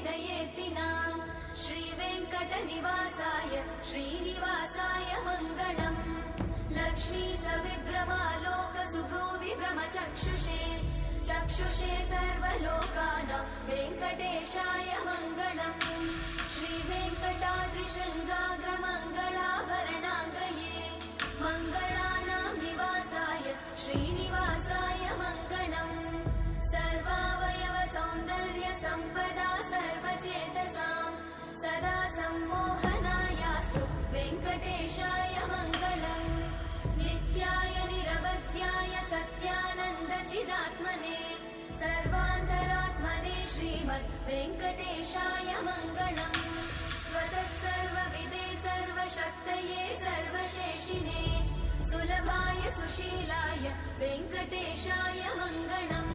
हृदयेत्तिना श्रीवेङ्कटनिवासाय श्रीनिवासाय मङ्गलम् लक्ष्मी सविभ्रमालोकसुभ्रूविभ्रमचक्षुषे चक्षुषे सर्वलोकानां वेङ्कटेशाय मङ्गलम् श्रीवेङ्कटाद्रिशृङ्गाग्रमङ्गलाभरणाङ्गये मङ्गलानां निवासाय श्रीनिवासाय मङ्गलम् सर्वावयव सौन्दर्य सम्पदा सर्वचेतसां सदा सम्मोहनायास्तु वेङ्कटेशाय मङ्गलम् नित्याय निरवध्याय सत्यानन्दचिदात्मने सर्वान्तरात्मने श्रीमद् वेङ्कटेशाय मङ्गलम् स्वतः सर्वविदे सर्वशक्तये सर्वशेषिने सुलभाय सुशीलाय वेङ्कटेशाय मङ्गलम्